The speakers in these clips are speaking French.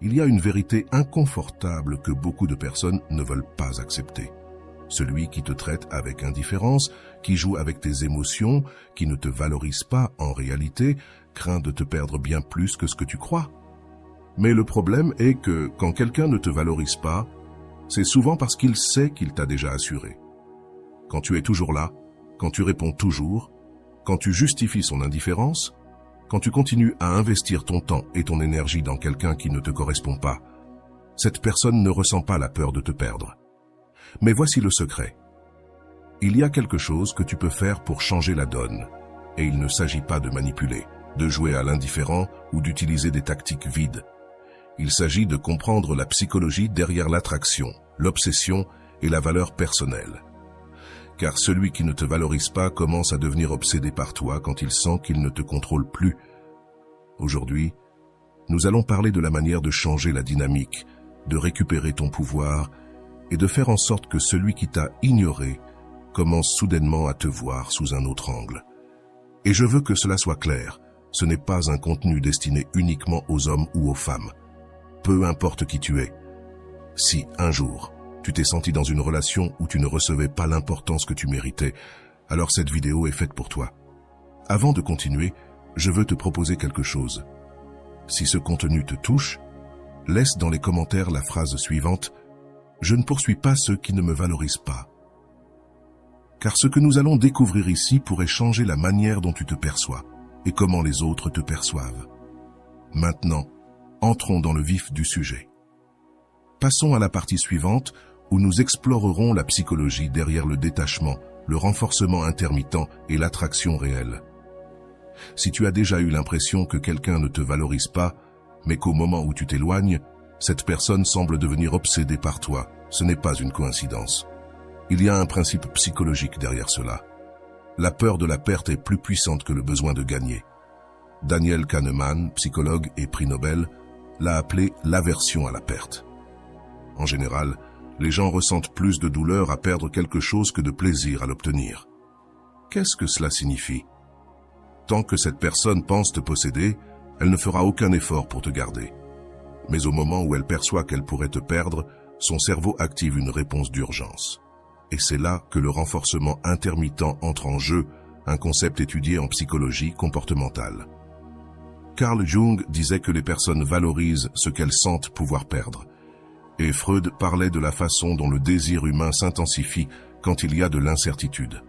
il y a une vérité inconfortable que beaucoup de personnes ne veulent pas accepter. Celui qui te traite avec indifférence, qui joue avec tes émotions, qui ne te valorise pas en réalité, craint de te perdre bien plus que ce que tu crois. Mais le problème est que quand quelqu'un ne te valorise pas, c'est souvent parce qu'il sait qu'il t'a déjà assuré. Quand tu es toujours là, quand tu réponds toujours, quand tu justifies son indifférence, quand tu continues à investir ton temps et ton énergie dans quelqu'un qui ne te correspond pas, cette personne ne ressent pas la peur de te perdre. Mais voici le secret. Il y a quelque chose que tu peux faire pour changer la donne, et il ne s'agit pas de manipuler, de jouer à l'indifférent ou d'utiliser des tactiques vides. Il s'agit de comprendre la psychologie derrière l'attraction, l'obsession et la valeur personnelle. Car celui qui ne te valorise pas commence à devenir obsédé par toi quand il sent qu'il ne te contrôle plus. Aujourd'hui, nous allons parler de la manière de changer la dynamique, de récupérer ton pouvoir et de faire en sorte que celui qui t'a ignoré commence soudainement à te voir sous un autre angle. Et je veux que cela soit clair, ce n'est pas un contenu destiné uniquement aux hommes ou aux femmes. Peu importe qui tu es. Si, un jour, tu t'es senti dans une relation où tu ne recevais pas l'importance que tu méritais, alors cette vidéo est faite pour toi. Avant de continuer, je veux te proposer quelque chose. Si ce contenu te touche, laisse dans les commentaires la phrase suivante « Je ne poursuis pas ceux qui ne me valorisent pas ». Car ce que nous allons découvrir ici pourrait changer la manière dont tu te perçois et comment les autres te perçoivent. Maintenant, entrons dans le vif du sujet. Passons à la partie suivante où nous explorerons la psychologie derrière le détachement, le renforcement intermittent et l'attraction réelle. Si tu as déjà eu l'impression que quelqu'un ne te valorise pas, mais qu'au moment où tu t'éloignes, cette personne semble devenir obsédée par toi, ce n'est pas une coïncidence. Il y a un principe psychologique derrière cela. La peur de la perte est plus puissante que le besoin de gagner. Daniel Kahneman, psychologue et prix Nobel, l'a appelé l'aversion à la perte. En général, les gens ressentent plus de douleur à perdre quelque chose que de plaisir à l'obtenir. Qu'est-ce que cela signifie? Tant que cette personne pense te posséder, elle ne fera aucun effort pour te garder. Mais au moment où elle perçoit qu'elle pourrait te perdre, son cerveau active une réponse d'urgence. Et c'est là que le renforcement intermittent entre en jeu, un concept étudié en psychologie comportementale. Carl Jung disait que les personnes valorisent ce qu'elles sentent pouvoir perdre. Et Freud parlait de la façon dont le désir humain s'intensifie quand il y a de l'incertitude.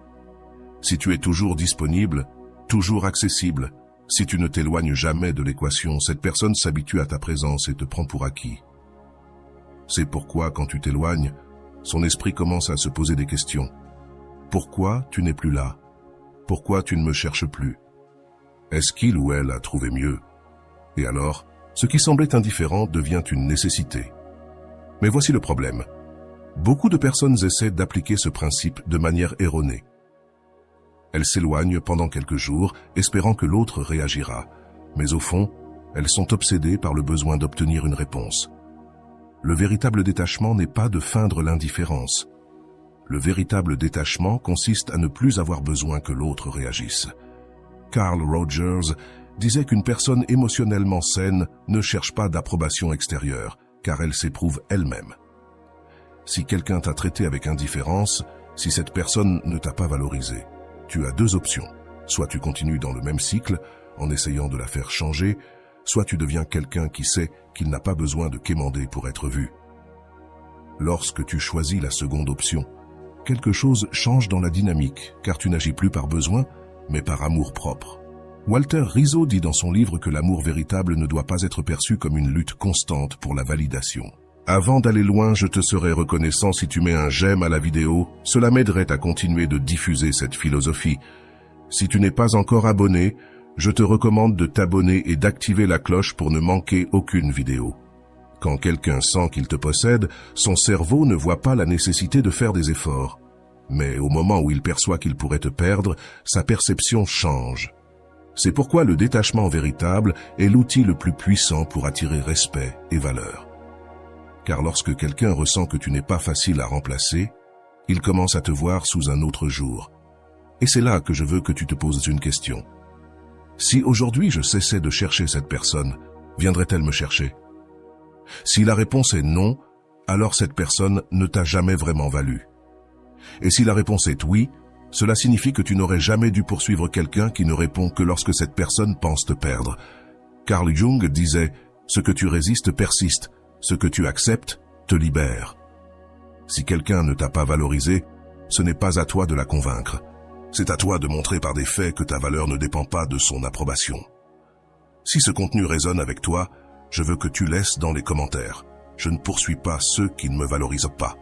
Si tu es toujours disponible, toujours accessible, si tu ne t'éloignes jamais de l'équation, cette personne s'habitue à ta présence et te prend pour acquis. C'est pourquoi, quand tu t'éloignes, son esprit commence à se poser des questions. Pourquoi tu n'es plus là? Pourquoi tu ne me cherches plus? Est-ce qu'il ou elle a trouvé mieux? Et alors, ce qui semblait indifférent devient une nécessité. Mais voici le problème. Beaucoup de personnes essaient d'appliquer ce principe de manière erronée. Elles s'éloignent pendant quelques jours, espérant que l'autre réagira. Mais au fond, elles sont obsédées par le besoin d'obtenir une réponse. Le véritable détachement n'est pas de feindre l'indifférence. Le véritable détachement consiste à ne plus avoir besoin que l'autre réagisse. Carl Rogers disait qu'une personne émotionnellement saine ne cherche pas d'approbation extérieure, car elle s'éprouve elle-même. Si quelqu'un t'a traité avec indifférence, si cette personne ne t'a pas valorisé, tu as deux options. Soit tu continues dans le même cycle, en essayant de la faire changer, soit tu deviens quelqu'un qui sait qu'il n'a pas besoin de quémander pour être vu. Lorsque tu choisis la seconde option, quelque chose change dans la dynamique, car tu n'agis plus par besoin, mais par amour-propre. Walter Rizzo dit dans son livre que l'amour véritable ne doit pas être perçu comme une lutte constante pour la validation. Avant d'aller loin, je te serais reconnaissant si tu mets un j'aime à la vidéo, cela m'aiderait à continuer de diffuser cette philosophie. Si tu n'es pas encore abonné, je te recommande de t'abonner et d'activer la cloche pour ne manquer aucune vidéo. Quand quelqu'un sent qu'il te possède, son cerveau ne voit pas la nécessité de faire des efforts. Mais au moment où il perçoit qu'il pourrait te perdre, sa perception change. C'est pourquoi le détachement véritable est l'outil le plus puissant pour attirer respect et valeur. Car lorsque quelqu'un ressent que tu n'es pas facile à remplacer, il commence à te voir sous un autre jour. Et c'est là que je veux que tu te poses une question. Si aujourd'hui je cessais de chercher cette personne, viendrait-elle me chercher? Si la réponse est non, alors cette personne ne t'a jamais vraiment valu. Et si la réponse est oui, cela signifie que tu n'aurais jamais dû poursuivre quelqu'un qui ne répond que lorsque cette personne pense te perdre. Carl Jung disait « Ce que tu résistes persiste, ce que tu acceptes te libère ». Si quelqu'un ne t'a pas valorisé, ce n'est pas à toi de la convaincre. C'est à toi de montrer par des faits que ta valeur ne dépend pas de son approbation. Si ce contenu résonne avec toi, je veux que tu laisses dans les commentaires. Je ne poursuis pas ceux qui ne me valorisent pas.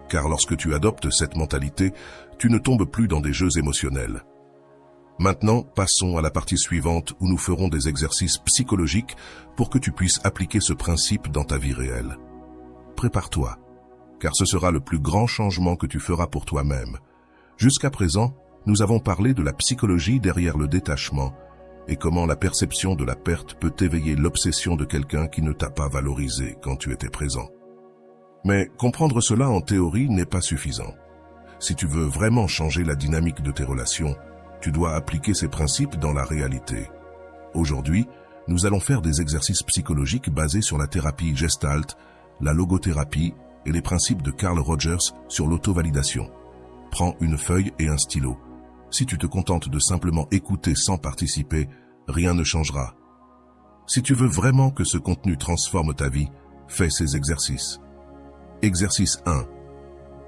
Car lorsque tu adoptes cette mentalité, tu ne tombes plus dans des jeux émotionnels. Maintenant, passons à la partie suivante où nous ferons des exercices psychologiques pour que tu puisses appliquer ce principe dans ta vie réelle. Prépare-toi, car ce sera le plus grand changement que tu feras pour toi-même. Jusqu'à présent, nous avons parlé de la psychologie derrière le détachement et comment la perception de la perte peut éveiller l'obsession de quelqu'un qui ne t'a pas valorisé quand tu étais présent. Mais comprendre cela en théorie n'est pas suffisant. Si tu veux vraiment changer la dynamique de tes relations, tu dois appliquer ces principes dans la réalité. Aujourd'hui, nous allons faire des exercices psychologiques basés sur la thérapie Gestalt, la logothérapie et les principes de Carl Rogers sur l'auto-validation. Prends une feuille et un stylo. Si tu te contentes de simplement écouter sans participer, rien ne changera. Si tu veux vraiment que ce contenu transforme ta vie, fais ces exercices. Exercice 1.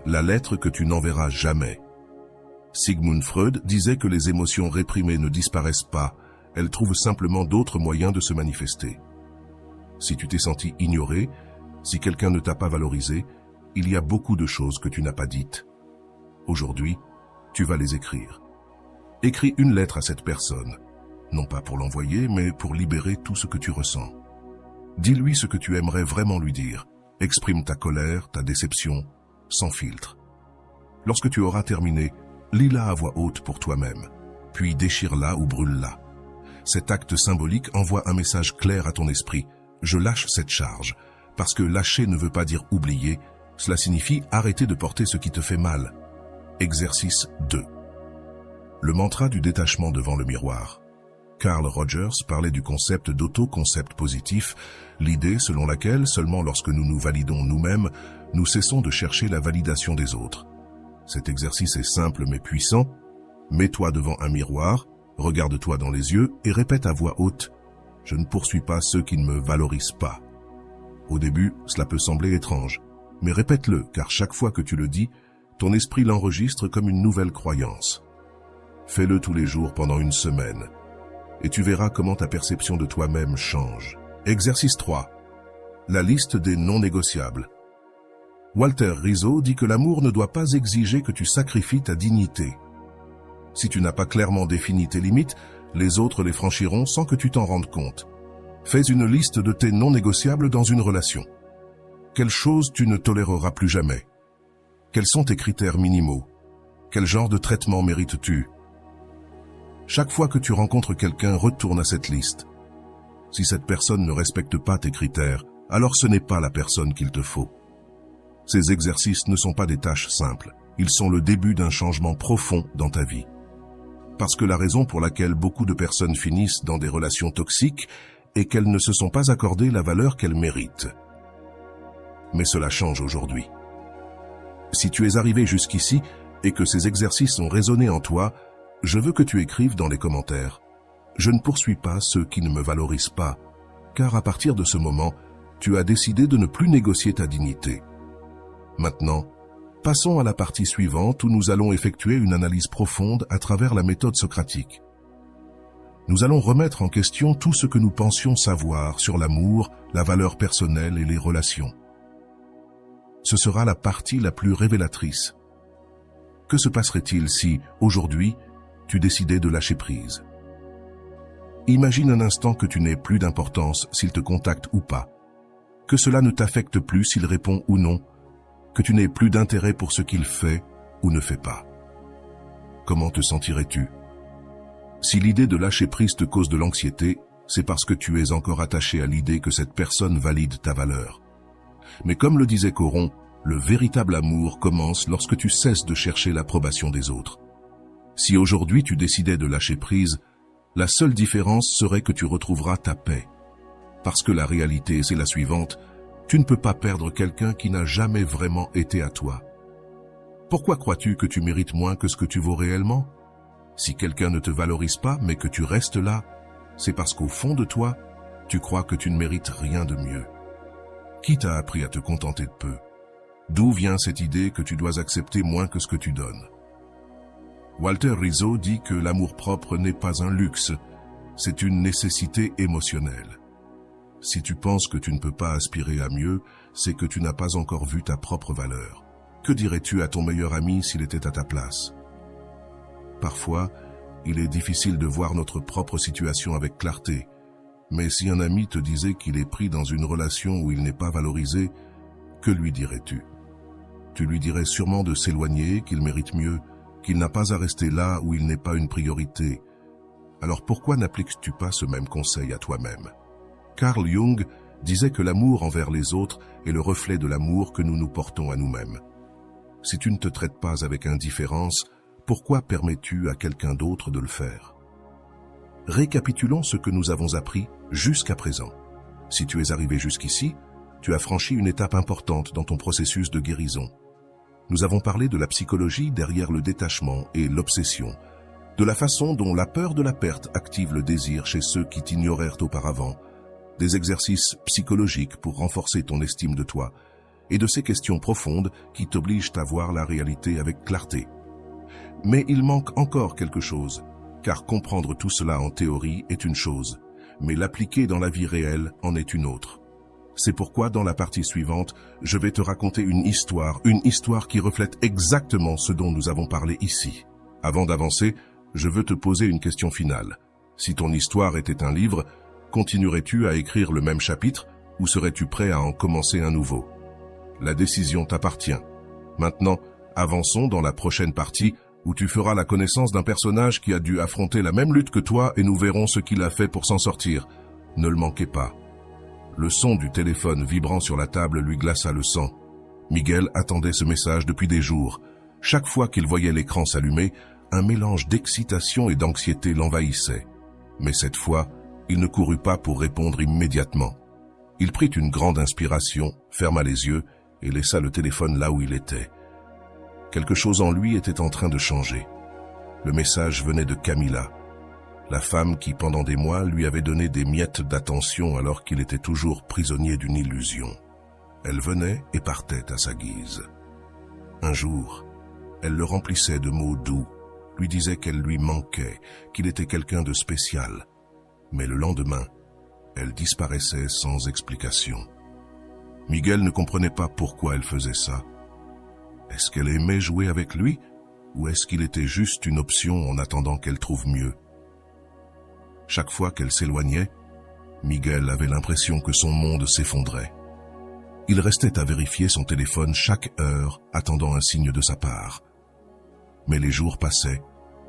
La lettre que tu n'enverras jamais. Sigmund Freud disait que les émotions réprimées ne disparaissent pas, elles trouvent simplement d'autres moyens de se manifester. Si tu t'es senti ignoré, si quelqu'un ne t'a pas valorisé, il y a beaucoup de choses que tu n'as pas dites. Aujourd'hui, tu vas les écrire. Écris une lettre à cette personne, non pas pour l'envoyer, mais pour libérer tout ce que tu ressens. Dis-lui ce que tu aimerais vraiment lui dire. Exprime ta colère, ta déception, sans filtre. Lorsque tu auras terminé, lis-la à voix haute pour toi-même, puis déchire-la ou brûle-la. Cet acte symbolique envoie un message clair à ton esprit. Je lâche cette charge, parce que lâcher ne veut pas dire oublier, cela signifie arrêter de porter ce qui te fait mal. Exercice 2. Le mantra du détachement devant le miroir. Carl Rogers parlait du concept d'auto-concept positif, l'idée selon laquelle seulement lorsque nous nous validons nous-mêmes, nous cessons de chercher la validation des autres. Cet exercice est simple mais puissant. Mets-toi devant un miroir, regarde-toi dans les yeux et répète à voix haute « Je ne poursuis pas ceux qui ne me valorisent pas ». Au début, cela peut sembler étrange, mais répète-le car chaque fois que tu le dis, ton esprit l'enregistre comme une nouvelle croyance. Fais-le tous les jours pendant une semaine et tu verras comment ta perception de toi-même change. Exercice 3. La liste des non négociables. Walter Rizzo dit que l'amour ne doit pas exiger que tu sacrifies ta dignité. Si tu n'as pas clairement défini tes limites, les autres les franchiront sans que tu t'en rendes compte. Fais une liste de tes non négociables dans une relation. Quelles choses tu ne toléreras plus jamais? Quels sont tes critères minimaux? Quel genre de traitement mérites-tu? Chaque fois que tu rencontres quelqu'un, retourne à cette liste. Si cette personne ne respecte pas tes critères, alors ce n'est pas la personne qu'il te faut. Ces exercices ne sont pas des tâches simples, ils sont le début d'un changement profond dans ta vie. Parce que la raison pour laquelle beaucoup de personnes finissent dans des relations toxiques est qu'elles ne se sont pas accordées la valeur qu'elles méritent. Mais cela change aujourd'hui. Si tu es arrivé jusqu'ici et que ces exercices ont résonné en toi, je veux que tu écrives dans les commentaires « Je ne poursuis pas ceux qui ne me valorisent pas », car à partir de ce moment, tu as décidé de ne plus négocier ta dignité. Maintenant, passons à la partie suivante où nous allons effectuer une analyse profonde à travers la méthode socratique. Nous allons remettre en question tout ce que nous pensions savoir sur l'amour, la valeur personnelle et les relations. Ce sera la partie la plus révélatrice. Que se passerait-il si, aujourd'hui, tu décidais de lâcher prise? Imagine un instant que tu n'aies plus d'importance s'il te contacte ou pas, que cela ne t'affecte plus s'il répond ou non, que tu n'aies plus d'intérêt pour ce qu'il fait ou ne fait pas. Comment te sentirais-tu? Si l'idée de lâcher prise te cause de l'anxiété, c'est parce que tu es encore attaché à l'idée que cette personne valide ta valeur. Mais comme le disait Coron, le véritable amour commence lorsque tu cesses de chercher l'approbation des autres. Si aujourd'hui tu décidais de lâcher prise, la seule différence serait que tu retrouveras ta paix. Parce que la réalité, c'est la suivante, Tu ne peux pas perdre quelqu'un qui n'a jamais vraiment été à toi. Pourquoi crois-tu que tu mérites moins que ce que tu vaux réellement? Si quelqu'un ne te valorise pas, mais que tu restes là, c'est parce qu'au fond de toi, tu crois que tu ne mérites rien de mieux. Qui t'a appris à te contenter de peu? D'où vient cette idée que tu dois accepter moins que ce que tu donnes? Walter Rizzo dit que l'amour-propre n'est pas un luxe, c'est une nécessité émotionnelle. Si tu penses que tu ne peux pas aspirer à mieux, c'est que tu n'as pas encore vu ta propre valeur. Que dirais-tu à ton meilleur ami s'il était à ta place? Parfois, il est difficile de voir notre propre situation avec clarté. Mais si un ami te disait qu'il est pris dans une relation où il n'est pas valorisé, que lui dirais-tu? Tu lui dirais sûrement de s'éloigner, qu'il mérite mieux, qu'il n'a pas à rester là où il n'est pas une priorité. Alors pourquoi n'appliques-tu pas ce même conseil à toi-même? Carl Jung disait que l'amour envers les autres est le reflet de l'amour que nous nous portons à nous-mêmes. Si tu ne te traites pas avec indifférence, pourquoi permets-tu à quelqu'un d'autre de le faire? Récapitulons ce que nous avons appris jusqu'à présent. Si tu es arrivé jusqu'ici, tu as franchi une étape importante dans ton processus de guérison. Nous avons parlé de la psychologie derrière le détachement et l'obsession, de la façon dont la peur de la perte active le désir chez ceux qui t'ignorèrent auparavant, des exercices psychologiques pour renforcer ton estime de toi, et de ces questions profondes qui t'obligent à voir la réalité avec clarté. Mais il manque encore quelque chose, car comprendre tout cela en théorie est une chose, mais l'appliquer dans la vie réelle en est une autre. C'est pourquoi dans la partie suivante, je vais te raconter une histoire qui reflète exactement ce dont nous avons parlé ici. Avant d'avancer, je veux te poser une question finale. Si ton histoire était un livre, continuerais-tu à écrire le même chapitre ou serais-tu prêt à en commencer un nouveau? La décision t'appartient. Maintenant, avançons dans la prochaine partie où tu feras la connaissance d'un personnage qui a dû affronter la même lutte que toi et nous verrons ce qu'il a fait pour s'en sortir. Ne le manquez pas. Le son du téléphone vibrant sur la table lui glaça le sang. Miguel attendait ce message depuis des jours. Chaque fois qu'il voyait l'écran s'allumer, un mélange d'excitation et d'anxiété l'envahissait. Mais cette fois, il ne courut pas pour répondre immédiatement. Il prit une grande inspiration, ferma les yeux et laissa le téléphone là où il était. Quelque chose en lui était en train de changer. Le message venait de Camila, la femme qui pendant des mois lui avait donné des miettes d'attention alors qu'il était toujours prisonnier d'une illusion. Elle venait et partait à sa guise. Un jour, elle le remplissait de mots doux, lui disait qu'elle lui manquait, qu'il était quelqu'un de spécial. Mais le lendemain, elle disparaissait sans explication. Miguel ne comprenait pas pourquoi elle faisait ça. Est-ce qu'elle aimait jouer avec lui ou est-ce qu'il était juste une option en attendant qu'elle trouve mieux? Chaque fois qu'elle s'éloignait, Miguel avait l'impression que son monde s'effondrait. Il restait à vérifier son téléphone chaque heure, attendant un signe de sa part. Mais les jours passaient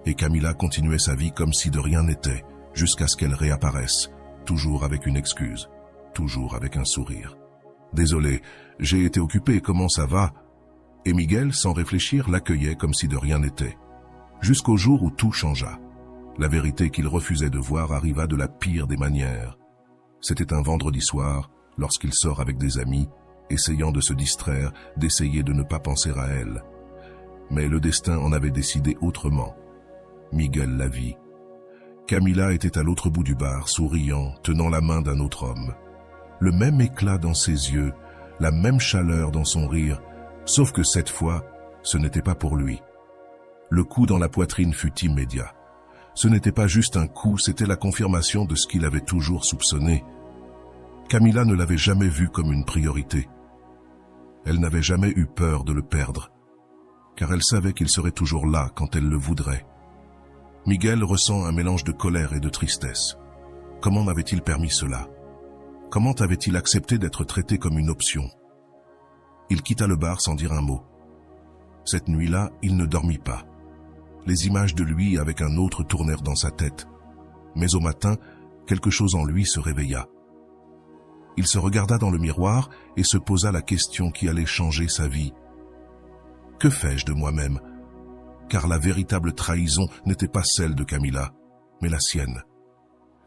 et Camila continuait sa vie comme si de rien n'était, jusqu'à ce qu'elle réapparaisse, toujours avec une excuse, toujours avec un sourire. « Désolé, j'ai été occupé, comment ça va ?» Et Miguel, sans réfléchir, l'accueillait comme si de rien n'était. Jusqu'au jour où tout changea. La vérité qu'il refusait de voir arriva de la pire des manières. C'était un vendredi soir, lorsqu'il sort avec des amis, essayant de se distraire, d'essayer de ne pas penser à elle. Mais le destin en avait décidé autrement. Miguel la vit. Camila était à l'autre bout du bar, souriant, tenant la main d'un autre homme. Le même éclat dans ses yeux, la même chaleur dans son rire, sauf que cette fois, ce n'était pas pour lui. Le coup dans la poitrine fut immédiat. Ce n'était pas juste un coup, c'était la confirmation de ce qu'il avait toujours soupçonné. Camila ne l'avait jamais vu comme une priorité. Elle n'avait jamais eu peur de le perdre, car elle savait qu'il serait toujours là quand elle le voudrait. Miguel ressent un mélange de colère et de tristesse. Comment m'avait-il permis cela? Comment avait-il accepté d'être traité comme une option? Il quitta le bar sans dire un mot. Cette nuit-là, il ne dormit pas. Les images de lui avec un autre tournèrent dans sa tête. Mais au matin, quelque chose en lui se réveilla. Il se regarda dans le miroir et se posa la question qui allait changer sa vie. Que fais-je de moi-même? Car la véritable trahison n'était pas celle de Camila, mais la sienne.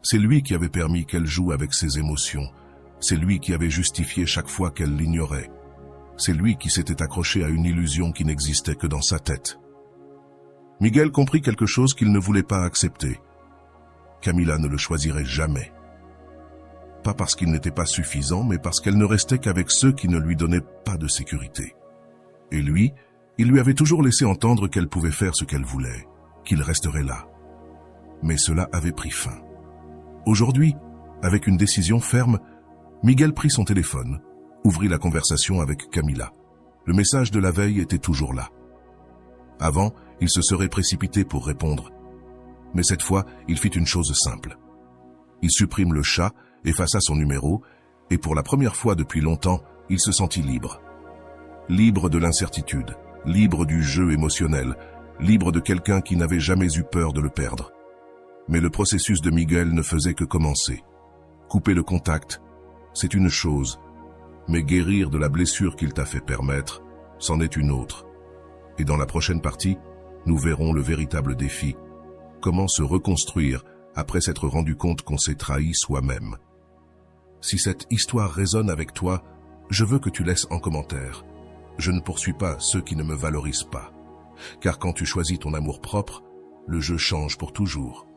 C'est lui qui avait permis qu'elle joue avec ses émotions, C'est lui qui avait justifié chaque fois qu'elle l'ignorait. C'est lui qui s'était accroché à une illusion qui n'existait que dans sa tête. Miguel comprit quelque chose qu'il ne voulait pas accepter. Camila ne le choisirait jamais. Pas parce qu'il n'était pas suffisant, mais parce qu'elle ne restait qu'avec ceux qui ne lui donnaient pas de sécurité. Et lui, il lui avait toujours laissé entendre qu'elle pouvait faire ce qu'elle voulait, qu'il resterait là. Mais cela avait pris fin. Aujourd'hui, avec une décision ferme, Miguel prit son téléphone, ouvrit la conversation avec Camila. Le message de la veille était toujours là. Avant, il se serait précipité pour répondre. Mais cette fois, il fit une chose simple. Il supprime le chat, effaça son numéro, et pour la première fois depuis longtemps, il se sentit libre. Libre de l'incertitude, libre du jeu émotionnel, libre de quelqu'un qui n'avait jamais eu peur de le perdre. Mais le processus de Miguel ne faisait que commencer. Couper le contact, c'est une chose, mais guérir de la blessure qu'il t'a fait permettre, c'en est une autre. Et dans la prochaine partie, nous verrons le véritable défi. Comment se reconstruire après s'être rendu compte qu'on s'est trahi soi-même. Si cette histoire résonne avec toi, je veux que tu laisses en commentaire. Je ne poursuis pas ceux qui ne me valorisent pas. Car quand tu choisis ton amour propre, le jeu change pour toujours.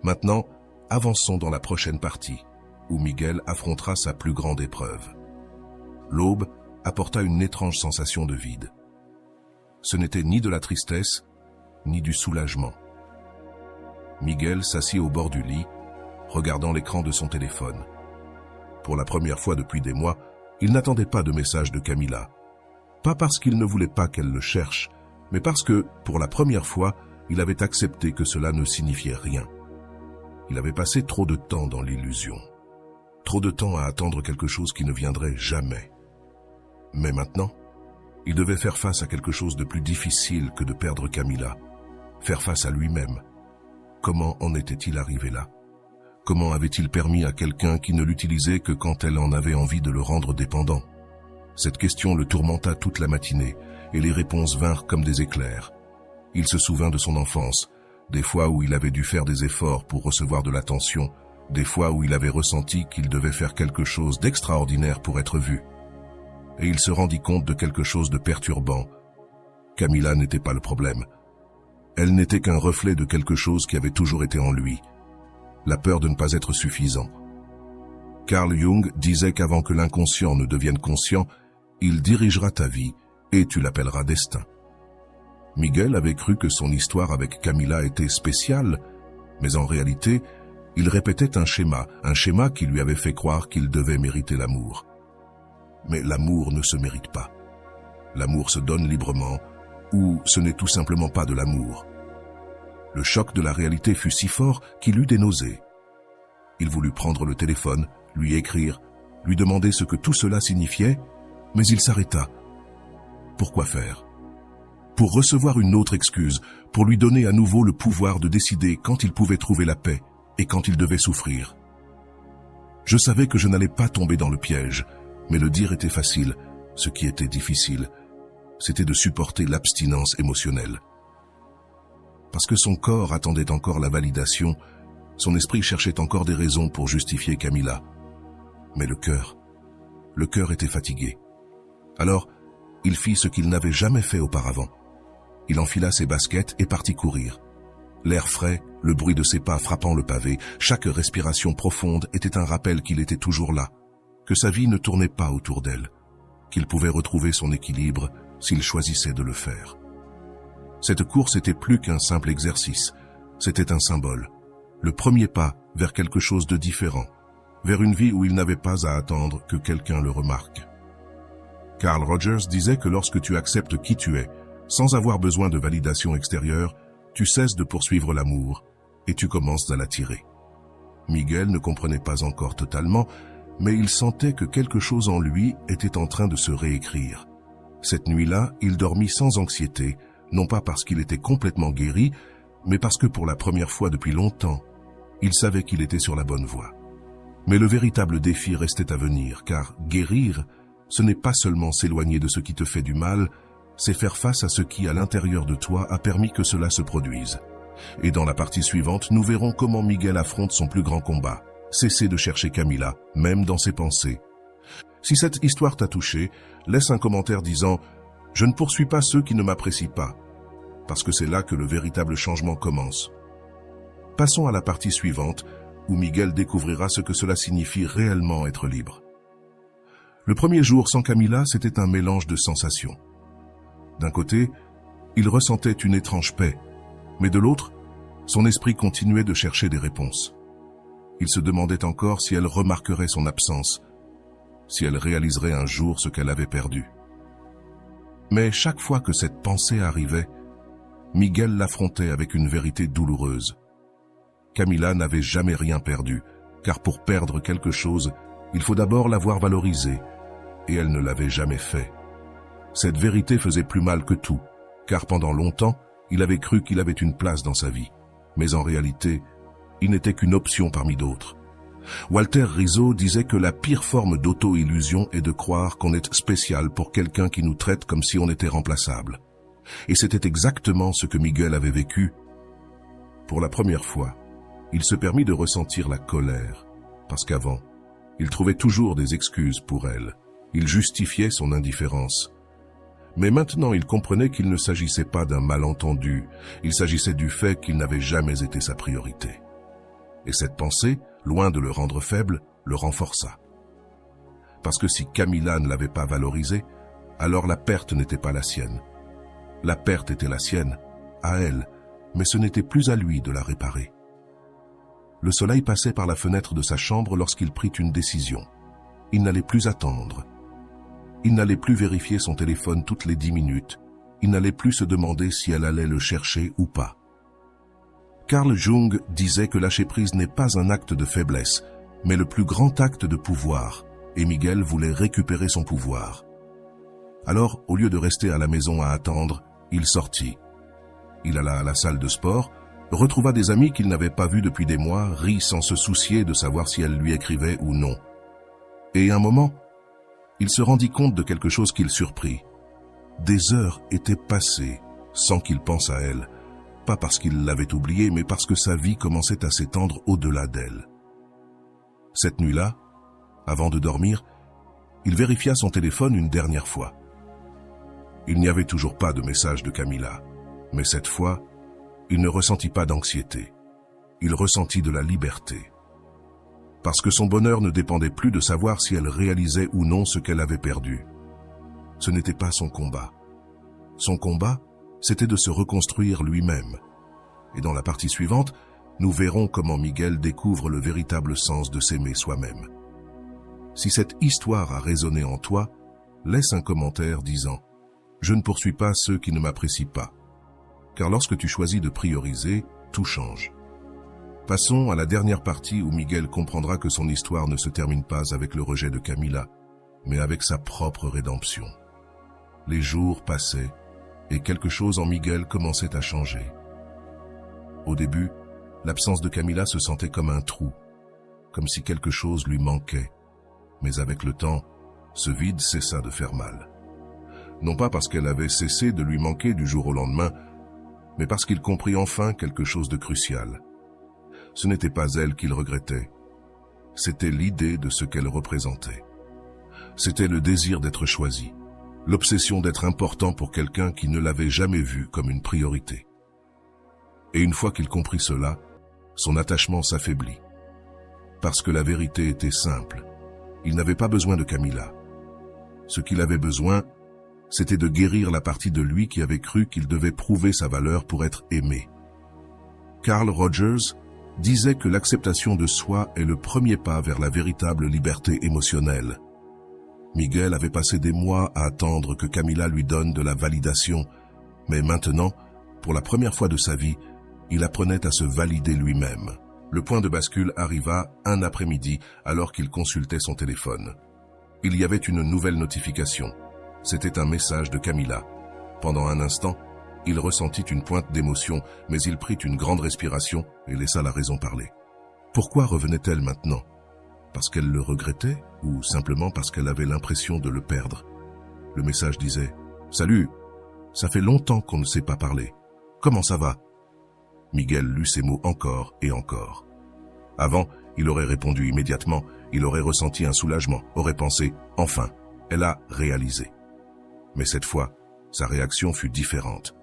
Maintenant, avançons dans la prochaine partie, où Miguel affrontera sa plus grande épreuve. L'aube apporta une étrange sensation de vide. Ce n'était ni de la tristesse, ni du soulagement. Miguel s'assit au bord du lit, regardant l'écran de son téléphone. Pour la première fois depuis des mois, il n'attendait pas de message de Camila. Pas parce qu'il ne voulait pas qu'elle le cherche, mais parce que, pour la première fois, il avait accepté que cela ne signifiait rien. Il avait passé trop de temps dans l'illusion. Trop de temps à attendre quelque chose qui ne viendrait jamais. Mais maintenant, il devait faire face à quelque chose de plus difficile que de perdre Camila. Faire face à lui-même. Comment en était-il arrivé là? Comment avait-il permis à quelqu'un qui ne l'utilisait que quand elle en avait envie de le rendre dépendant? Cette question le tourmenta toute la matinée, et les réponses vinrent comme des éclairs. Il se souvint de son enfance, des fois où il avait dû faire des efforts pour recevoir de l'attention, des fois où il avait ressenti qu'il devait faire quelque chose d'extraordinaire pour être vu. Et il se rendit compte de quelque chose de perturbant. Camila n'était pas le problème. Elle n'était qu'un reflet de quelque chose qui avait toujours été en lui. La peur de ne pas être suffisant. Carl Jung disait qu'avant que l'inconscient ne devienne conscient, il dirigera ta vie et tu l'appelleras destin. Miguel avait cru que son histoire avec Camila était spéciale, mais en réalité, il répétait un schéma qui lui avait fait croire qu'il devait mériter l'amour. Mais l'amour ne se mérite pas. L'amour se donne librement, ou ce n'est tout simplement pas de l'amour. Le choc de la réalité fut si fort qu'il eut des nausées. Il voulut prendre le téléphone, lui écrire, lui demander ce que tout cela signifiait, mais il s'arrêta. Pourquoi faire? Pour recevoir une autre excuse, pour lui donner à nouveau le pouvoir de décider quand il pouvait trouver la paix et quand il devait souffrir. Je savais que je n'allais pas tomber dans le piège, mais le dire était facile. Ce qui était difficile, c'était de supporter l'abstinence émotionnelle. Parce que son corps attendait encore la validation, son esprit cherchait encore des raisons pour justifier Camila. Mais le cœur était fatigué. Alors, il fit ce qu'il n'avait jamais fait auparavant. Il enfila ses baskets et partit courir. L'air frais, le bruit de ses pas frappant le pavé, chaque respiration profonde était un rappel qu'il était toujours là, que sa vie ne tournait pas autour d'elle, qu'il pouvait retrouver son équilibre s'il choisissait de le faire. Cette course était plus qu'un simple exercice, c'était un symbole, le premier pas vers quelque chose de différent, vers une vie où il n'avait pas à attendre que quelqu'un le remarque. Carl Rogers disait que lorsque tu acceptes qui tu es, sans avoir besoin de validation extérieure, tu cesses de poursuivre l'amour et tu commences à l'attirer. Miguel ne comprenait pas encore totalement, mais il sentait que quelque chose en lui était en train de se réécrire. Cette nuit-là, il dormit sans anxiété, non pas parce qu'il était complètement guéri, mais parce que pour la première fois depuis longtemps, il savait qu'il était sur la bonne voie. Mais le véritable défi restait à venir, car guérir, ce n'est pas seulement s'éloigner de ce qui te fait du mal, c'est faire face à ce qui, à l'intérieur de toi, a permis que cela se produise. Et dans la partie suivante, nous verrons comment Miguel affronte son plus grand combat, cessez de chercher Camila, même dans ses pensées. Si cette histoire t'a touché, laisse un commentaire disant « Je ne poursuis pas ceux qui ne m'apprécient pas », parce que c'est là que le véritable changement commence. Passons à la partie suivante, où Miguel découvrira ce que cela signifie réellement être libre. Le premier jour sans Camila, c'était un mélange de sensations. D'un côté, il ressentait une étrange paix, mais de l'autre, son esprit continuait de chercher des réponses. Il se demandait encore si elle remarquerait son absence, si elle réaliserait un jour ce qu'elle avait perdu. Mais chaque fois que cette pensée arrivait, Miguel l'affrontait avec une vérité douloureuse. Camila n'avait jamais rien perdu, car pour perdre quelque chose, il faut d'abord l'avoir valorisée, et elle ne l'avait jamais fait. Cette vérité faisait plus mal que tout, car pendant longtemps, il avait cru qu'il avait une place dans sa vie. Mais en réalité, il n'était qu'une option parmi d'autres. Walter Rizzo disait que la pire forme d'auto-illusion est de croire qu'on est spécial pour quelqu'un qui nous traite comme si on était remplaçable. Et c'était exactement ce que Miguel avait vécu. Pour la première fois, il se permit de ressentir la colère, parce qu'avant, il trouvait toujours des excuses pour elle. Il justifiait son indifférence. Mais maintenant, il comprenait qu'il ne s'agissait pas d'un malentendu, il s'agissait du fait qu'il n'avait jamais été sa priorité. Et cette pensée, loin de le rendre faible, le renforça. Parce que si Camila ne l'avait pas valorisé, alors la perte n'était pas la sienne. La perte était la sienne, à elle, mais ce n'était plus à lui de la réparer. Le soleil passait par la fenêtre de sa chambre lorsqu'il prit une décision. Il n'allait plus attendre. Il n'allait plus vérifier son téléphone toutes les 10 minutes. Il n'allait plus se demander si elle allait le chercher ou pas. Carl Jung disait que lâcher prise n'est pas un acte de faiblesse, mais le plus grand acte de pouvoir, et Miguel voulait récupérer son pouvoir. Alors, au lieu de rester à la maison à attendre, il sortit. Il alla à la salle de sport, retrouva des amis qu'il n'avait pas vus depuis des mois, rit sans se soucier de savoir si elle lui écrivait ou non. Et un moment, il se rendit compte de quelque chose qui le surprit. Des heures étaient passées sans qu'il pense à elle, pas parce qu'il l'avait oubliée, mais parce que sa vie commençait à s'étendre au-delà d'elle. Cette nuit-là, avant de dormir, il vérifia son téléphone une dernière fois. Il n'y avait toujours pas de message de Camila, mais cette fois, il ne ressentit pas d'anxiété. Il ressentit de la liberté. Parce que son bonheur ne dépendait plus de savoir si elle réalisait ou non ce qu'elle avait perdu. Ce n'était pas son combat. Son combat, c'était de se reconstruire lui-même. Et dans la partie suivante, nous verrons comment Miguel découvre le véritable sens de s'aimer soi-même. Si cette histoire a résonné en toi, laisse un commentaire disant « Je ne poursuis pas ceux qui ne m'apprécient pas ». Car lorsque tu choisis de prioriser, tout change. Passons à la dernière partie où Miguel comprendra que son histoire ne se termine pas avec le rejet de Camila, mais avec sa propre rédemption. Les jours passaient et quelque chose en Miguel commençait à changer. Au début, l'absence de Camila se sentait comme un trou, comme si quelque chose lui manquait. Mais avec le temps, ce vide cessa de faire mal. Non pas parce qu'elle avait cessé de lui manquer du jour au lendemain, mais parce qu'il comprit enfin quelque chose de crucial. Ce n'était pas elle qu'il regrettait, c'était l'idée de ce qu'elle représentait. C'était le désir d'être choisi, l'obsession d'être important pour quelqu'un qui ne l'avait jamais vu comme une priorité. Et une fois qu'il comprit cela, son attachement s'affaiblit. Parce que la vérité était simple, il n'avait pas besoin de Camila. Ce qu'il avait besoin, c'était de guérir la partie de lui qui avait cru qu'il devait prouver sa valeur pour être aimé. Carl Rogers disait que l'acceptation de soi est le premier pas vers la véritable liberté émotionnelle. Miguel avait passé des mois à attendre que Camila lui donne de la validation, mais maintenant, pour la première fois de sa vie, il apprenait à se valider lui-même. Le point de bascule arriva un après-midi alors qu'il consultait son téléphone. Il y avait une nouvelle notification. C'était un message de Camila. Pendant un instant, il ressentit une pointe d'émotion, mais il prit une grande respiration et laissa la raison parler. Pourquoi revenait-elle maintenant? Parce qu'elle le regrettait ou simplement parce qu'elle avait l'impression de le perdre? Le message disait « Salut, ça fait longtemps qu'on ne s'est pas parlé. Comment ça va ?» Miguel lut ces mots encore et encore. Avant, Il aurait répondu immédiatement, il aurait ressenti un soulagement, aurait pensé « enfin ». Elle a réalisé. Mais cette fois, sa réaction fut différente.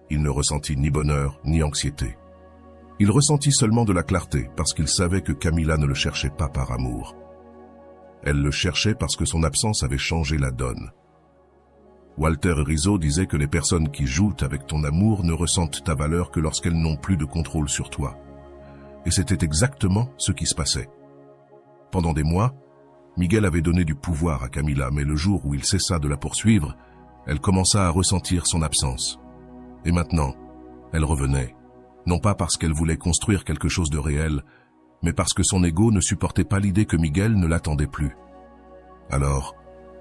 Il ne ressentit ni bonheur ni anxiété. Il ressentit seulement de la clarté parce qu'il savait que Camilla ne le cherchait pas par amour. Elle le cherchait parce que son absence avait changé la donne. Walter Rizzo disait que les personnes qui jouent avec ton amour ne ressentent ta valeur que lorsqu'elles n'ont plus de contrôle sur toi. Et c'était exactement ce qui se passait. Pendant des mois, Miguel avait donné du pouvoir à Camilla, mais le jour où il cessa de la poursuivre, elle commença à ressentir son absence. Et maintenant, elle revenait, non pas parce qu'elle voulait construire quelque chose de réel, mais parce que son ego ne supportait pas l'idée que Miguel ne l'attendait plus. Alors,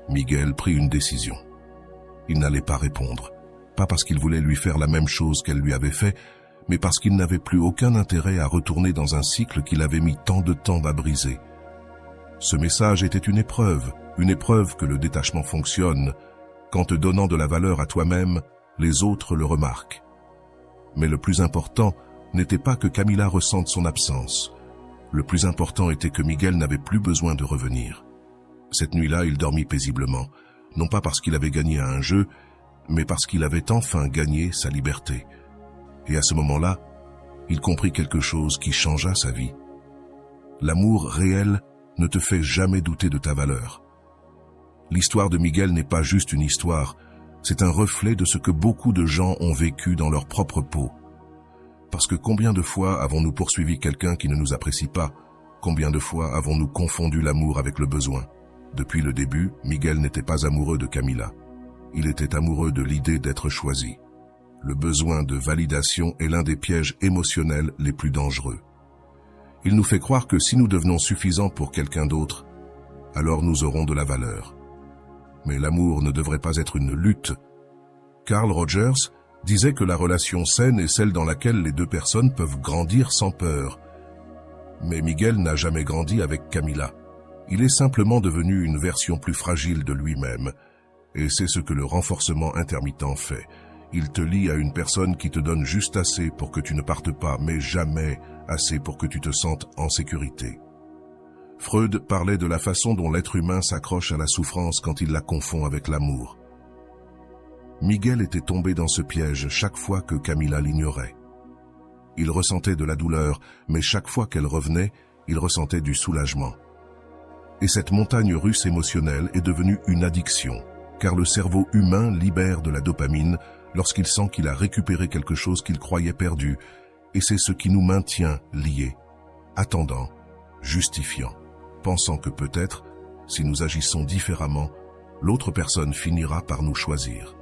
Miguel prit une décision. Il n'allait pas répondre, pas parce qu'il voulait lui faire la même chose qu'elle lui avait fait, mais parce qu'il n'avait plus aucun intérêt à retourner dans un cycle qu'il avait mis tant de temps à briser. Ce message était une épreuve que le détachement fonctionne, qu'en te donnant de la valeur à toi-même, les autres le remarquent. Mais le plus important n'était pas que Camilla ressente son absence. Le plus important était que Miguel n'avait plus besoin de revenir. Cette nuit-là, il dormit paisiblement, non pas parce qu'il avait gagné à un jeu, mais parce qu'il avait enfin gagné sa liberté. Et à ce moment-là, il comprit quelque chose qui changea sa vie. L'amour réel ne te fait jamais douter de ta valeur. L'histoire de Miguel n'est pas juste une histoire, c'est un reflet de ce que beaucoup de gens ont vécu dans leur propre peau. Parce que combien de fois avons-nous poursuivi quelqu'un qui ne nous apprécie pas? Combien de fois avons-nous confondu l'amour avec le besoin? Depuis le début, Miguel n'était pas amoureux de Camilla. Il était amoureux de l'idée d'être choisi. Le besoin de validation est l'un des pièges émotionnels les plus dangereux. Il nous fait croire que si nous devenons suffisants pour quelqu'un d'autre, alors nous aurons de la valeur. Mais l'amour ne devrait pas être une lutte. Carl Rogers disait que la relation saine est celle dans laquelle les deux personnes peuvent grandir sans peur. Mais Miguel n'a jamais grandi avec Camilla. Il est simplement devenu une version plus fragile de lui-même. Et c'est ce que le renforcement intermittent fait. Il te lie à une personne qui te donne juste assez pour que tu ne partes pas, mais jamais assez pour que tu te sentes en sécurité. Freud parlait de la façon dont l'être humain s'accroche à la souffrance quand il la confond avec l'amour. Miguel était tombé dans ce piège chaque fois que Camilla l'ignorait. Il ressentait de la douleur, mais chaque fois qu'elle revenait, il ressentait du soulagement. Et cette montagne russe émotionnelle est devenue une addiction, car le cerveau humain libère de la dopamine lorsqu'il sent qu'il a récupéré quelque chose qu'il croyait perdu, et c'est ce qui nous maintient liés, attendant, justifiant, pensant que peut-être, si nous agissons différemment, l'autre personne finira par nous choisir.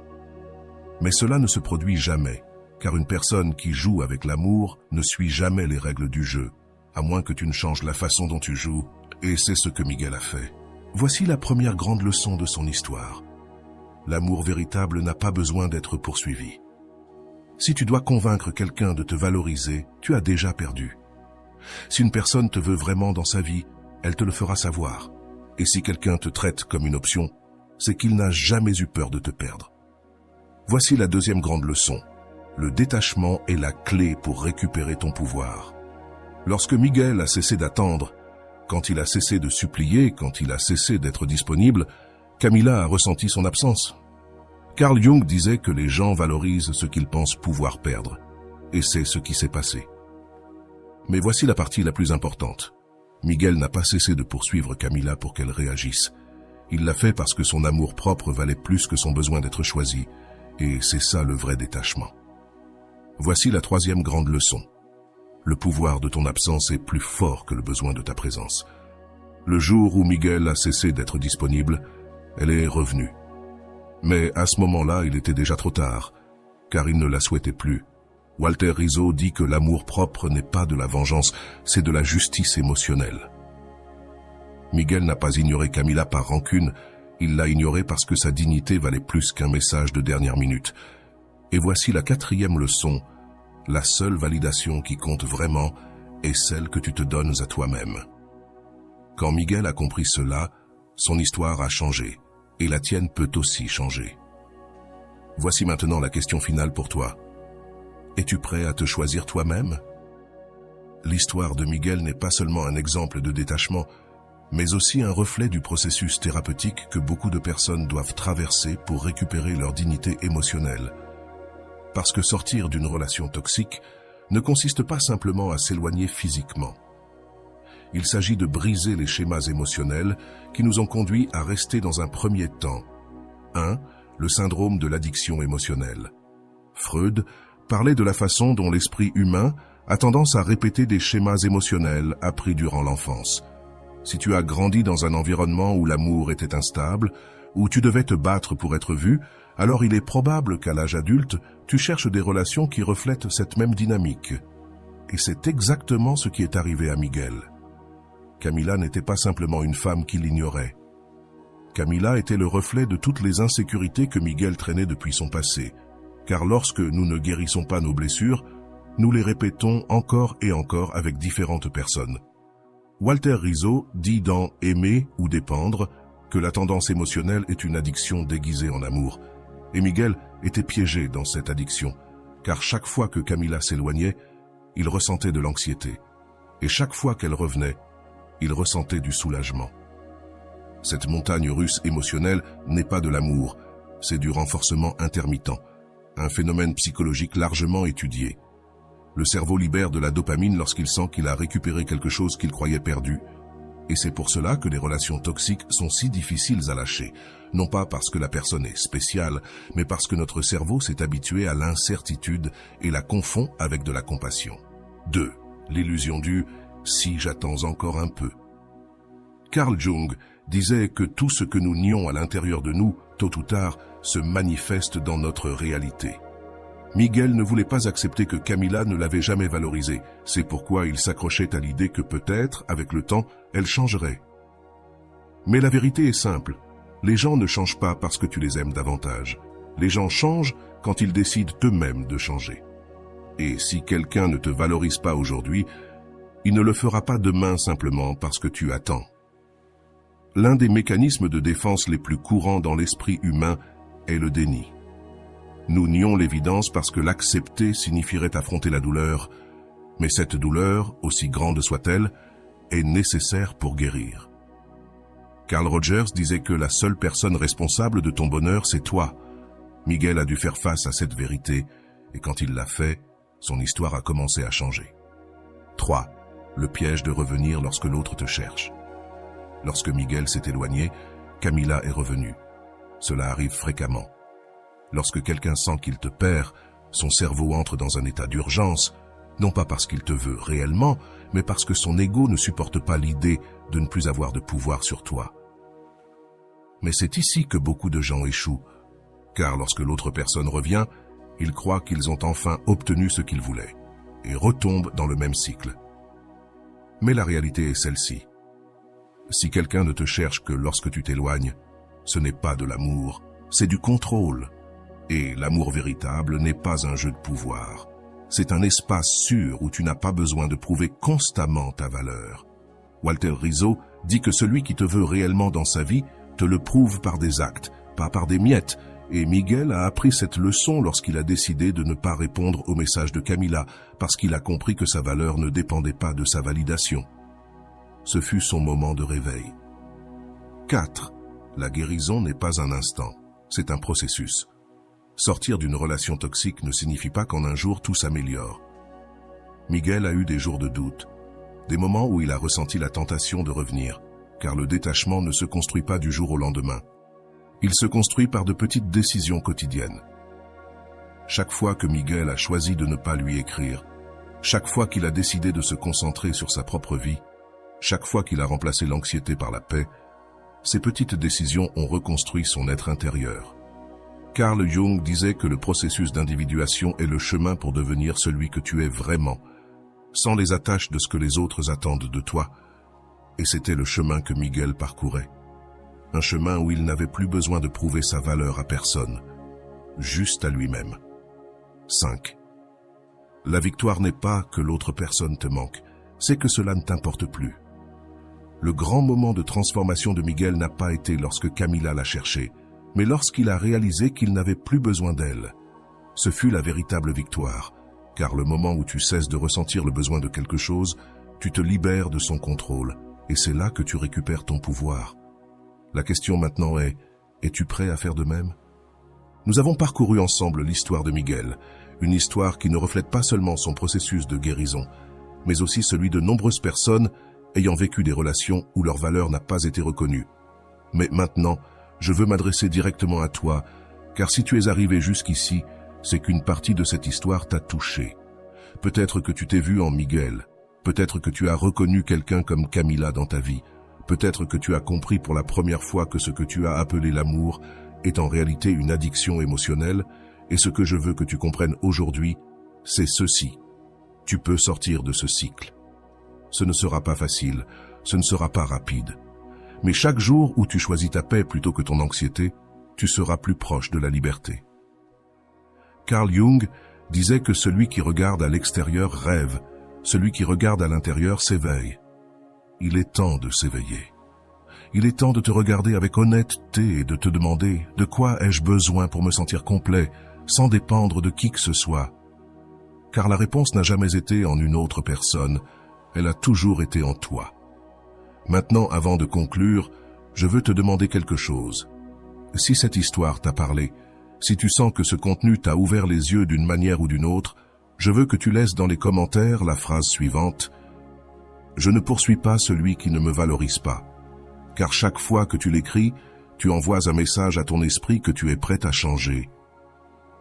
Mais cela ne se produit jamais, car une personne qui joue avec l'amour ne suit jamais les règles du jeu, à moins que tu ne changes la façon dont tu joues, et c'est ce que Miguel a fait. Voici la première grande leçon de son histoire. L'amour véritable n'a pas besoin d'être poursuivi. Si tu dois convaincre quelqu'un de te valoriser, tu as déjà perdu. Si une personne te veut vraiment dans sa vie, elle te le fera savoir. Et si quelqu'un te traite comme une option, c'est qu'il n'a jamais eu peur de te perdre. Voici la deuxième grande leçon. Le détachement est la clé pour récupérer ton pouvoir. Lorsque Miguel a cessé d'attendre, quand il a cessé de supplier, quand il a cessé d'être disponible, Camilla a ressenti son absence. Carl Jung disait que les gens valorisent ce qu'ils pensent pouvoir perdre. Et c'est ce qui s'est passé. Mais voici la partie la plus importante. Miguel n'a pas cessé de poursuivre Camilla pour qu'elle réagisse. Il l'a fait parce que son amour-propre valait plus que son besoin d'être choisi. Et c'est ça le vrai détachement. Voici la troisième grande leçon. Le pouvoir de ton absence est plus fort que le besoin de ta présence. Le jour où Miguel a cessé d'être disponible, elle est revenue. Mais à ce moment-là, il était déjà trop tard, car il ne la souhaitait plus. Walter Rizzo dit que l'amour-propre n'est pas de la vengeance, c'est de la justice émotionnelle. Miguel n'a pas ignoré Camilla par rancune, il l'a ignorée parce que sa dignité valait plus qu'un message de dernière minute. Et voici la quatrième leçon. La seule validation qui compte vraiment est celle que tu te donnes à toi-même. Quand Miguel a compris cela, son histoire a changé, et la tienne peut aussi changer. Voici maintenant la question finale pour toi. Es-tu prêt à te choisir toi-même? L'histoire de Miguel n'est pas seulement un exemple de détachement, mais aussi un reflet du processus thérapeutique que beaucoup de personnes doivent traverser pour récupérer leur dignité émotionnelle. Parce que sortir d'une relation toxique ne consiste pas simplement à s'éloigner physiquement. Il s'agit de briser les schémas émotionnels qui nous ont conduits à rester dans un premier temps. 1. Le syndrome de l'addiction émotionnelle. Freud parlait de la façon dont l'esprit humain a tendance à répéter des schémas émotionnels appris durant l'enfance. Si tu as grandi dans un environnement où l'amour était instable, où tu devais te battre pour être vu, alors il est probable qu'à l'âge adulte, tu cherches des relations qui reflètent cette même dynamique. Et c'est exactement ce qui est arrivé à Miguel. Camila n'était pas simplement une femme qui l'ignorait. Camila était le reflet de toutes les insécurités que Miguel traînait depuis son passé. Car lorsque nous ne guérissons pas nos blessures, nous les répétons encore et encore avec différentes personnes. Walter Rizzo dit dans « Aimer ou dépendre » que la tendance émotionnelle est une addiction déguisée en amour. Et Miguel était piégé dans cette addiction, car chaque fois que Camila s'éloignait, il ressentait de l'anxiété. Et chaque fois qu'elle revenait, il ressentait du soulagement. Cette montagne russe émotionnelle n'est pas de l'amour, c'est du renforcement intermittent, un phénomène psychologique largement étudié. Le cerveau libère de la dopamine lorsqu'il sent qu'il a récupéré quelque chose qu'il croyait perdu. Et c'est pour cela que les relations toxiques sont si difficiles à lâcher, non pas parce que la personne est spéciale, mais parce que notre cerveau s'est habitué à l'incertitude et la confond avec de la compassion. 2. L'illusion du « si j'attends encore un peu ». Carl Jung disait que tout ce que nous nions à l'intérieur de nous, tôt ou tard, se manifeste dans notre réalité. Miguel ne voulait pas accepter que Camila ne l'avait jamais valorisé. C'est pourquoi il s'accrochait à l'idée que peut-être, avec le temps, elle changerait. Mais la vérité est simple. Les gens ne changent pas parce que tu les aimes davantage. Les gens changent quand ils décident eux-mêmes de changer. Et si quelqu'un ne te valorise pas aujourd'hui, il ne le fera pas demain simplement parce que tu attends. L'un des mécanismes de défense les plus courants dans l'esprit humain est le déni. Nous nions l'évidence parce que l'accepter signifierait affronter la douleur, mais cette douleur, aussi grande soit-elle, est nécessaire pour guérir. Carl Rogers disait que la seule personne responsable de ton bonheur, c'est toi. Miguel a dû faire face à cette vérité, et quand il l'a fait, son histoire a commencé à changer. 3. Le piège de revenir lorsque l'autre te cherche. Lorsque Miguel s'est éloigné, Camila est revenue. Cela arrive fréquemment. Lorsque quelqu'un sent qu'il te perd, son cerveau entre dans un état d'urgence, non pas parce qu'il te veut réellement, mais parce que son ego ne supporte pas l'idée de ne plus avoir de pouvoir sur toi. Mais c'est ici que beaucoup de gens échouent, car lorsque l'autre personne revient, ils croient qu'ils ont enfin obtenu ce qu'ils voulaient, et retombent dans le même cycle. Mais la réalité est celle-ci. Si quelqu'un ne te cherche que lorsque tu t'éloignes, ce n'est pas de l'amour, c'est du contrôle. Et l'amour véritable n'est pas un jeu de pouvoir. C'est un espace sûr où tu n'as pas besoin de prouver constamment ta valeur. Walter Rizzo dit que celui qui te veut réellement dans sa vie te le prouve par des actes, pas par des miettes. Et Miguel a appris cette leçon lorsqu'il a décidé de ne pas répondre au message de Camila, parce qu'il a compris que sa valeur ne dépendait pas de sa validation. Ce fut son moment de réveil. 4. La guérison n'est pas un instant, c'est un processus. Sortir d'une relation toxique ne signifie pas qu'en un jour tout s'améliore. Miguel a eu des jours de doute, des moments où il a ressenti la tentation de revenir, car le détachement ne se construit pas du jour au lendemain. Il se construit par de petites décisions quotidiennes. Chaque fois que Miguel a choisi de ne pas lui écrire, chaque fois qu'il a décidé de se concentrer sur sa propre vie, chaque fois qu'il a remplacé l'anxiété par la paix, ces petites décisions ont reconstruit son être intérieur. Carl Jung disait que le processus d'individuation est le chemin pour devenir celui que tu es vraiment, sans les attaches de ce que les autres attendent de toi. Et c'était le chemin que Miguel parcourait. Un chemin où il n'avait plus besoin de prouver sa valeur à personne, juste à lui-même. 5. La victoire n'est pas que l'autre personne te manque, c'est que cela ne t'importe plus. Le grand moment de transformation de Miguel n'a pas été lorsque Camila l'a cherché, mais lorsqu'il a réalisé qu'il n'avait plus besoin d'elle. Ce fut la véritable victoire, car le moment où tu cesses de ressentir le besoin de quelque chose, tu te libères de son contrôle, et c'est là que tu récupères ton pouvoir. La question maintenant est, es-tu prêt à faire de même? Nous avons parcouru ensemble l'histoire de Miguel, une histoire qui ne reflète pas seulement son processus de guérison, mais aussi celui de nombreuses personnes ayant vécu des relations où leur valeur n'a pas été reconnue. Mais maintenant, je veux m'adresser directement à toi, car si tu es arrivé jusqu'ici, c'est qu'une partie de cette histoire t'a touché. Peut-être que tu t'es vu en Miguel, peut-être que tu as reconnu quelqu'un comme Camila dans ta vie, peut-être que tu as compris pour la première fois que ce que tu as appelé l'amour est en réalité une addiction émotionnelle, et ce que je veux que tu comprennes aujourd'hui, c'est ceci. Tu peux sortir de ce cycle. Ce ne sera pas facile, ce ne sera pas rapide. Mais chaque jour où tu choisis ta paix plutôt que ton anxiété, tu seras plus proche de la liberté. Carl Jung disait que celui qui regarde à l'extérieur rêve, celui qui regarde à l'intérieur s'éveille. Il est temps de s'éveiller. Il est temps de te regarder avec honnêteté et de te demander de quoi ai-je besoin pour me sentir complet, sans dépendre de qui que ce soit. Car la réponse n'a jamais été en une autre personne, elle a toujours été en toi. Maintenant, avant de conclure, je veux te demander quelque chose. Si cette histoire t'a parlé, si tu sens que ce contenu t'a ouvert les yeux d'une manière ou d'une autre, je veux que tu laisses dans les commentaires la phrase suivante. Je ne poursuis pas celui qui ne me valorise pas. Car chaque fois que tu l'écris, tu envoies un message à ton esprit que tu es prêt à changer.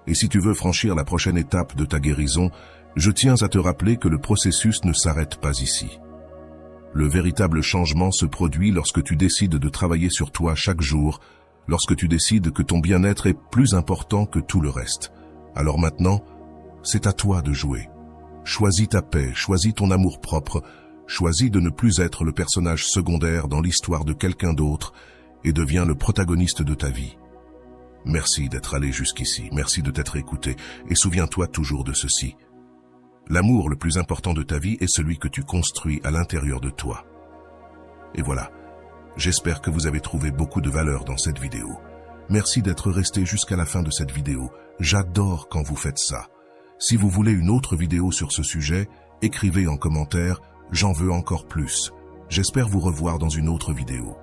Et si tu veux franchir la prochaine étape de ta guérison, je tiens à te rappeler que le processus ne s'arrête pas ici. Le véritable changement se produit lorsque tu décides de travailler sur toi chaque jour, lorsque tu décides que ton bien-être est plus important que tout le reste. Alors maintenant, c'est à toi de jouer. Choisis ta paix, choisis ton amour-propre, choisis de ne plus être le personnage secondaire dans l'histoire de quelqu'un d'autre et deviens le protagoniste de ta vie. Merci d'être allé jusqu'ici, merci de t'être écouté, et souviens-toi toujours de ceci. L'amour le plus important de ta vie est celui que tu construis à l'intérieur de toi. Et voilà, j'espère que vous avez trouvé beaucoup de valeur dans cette vidéo. Merci d'être resté jusqu'à la fin de cette vidéo, j'adore quand vous faites ça. Si vous voulez une autre vidéo sur ce sujet, écrivez en commentaire, j'en veux encore plus. J'espère vous revoir dans une autre vidéo.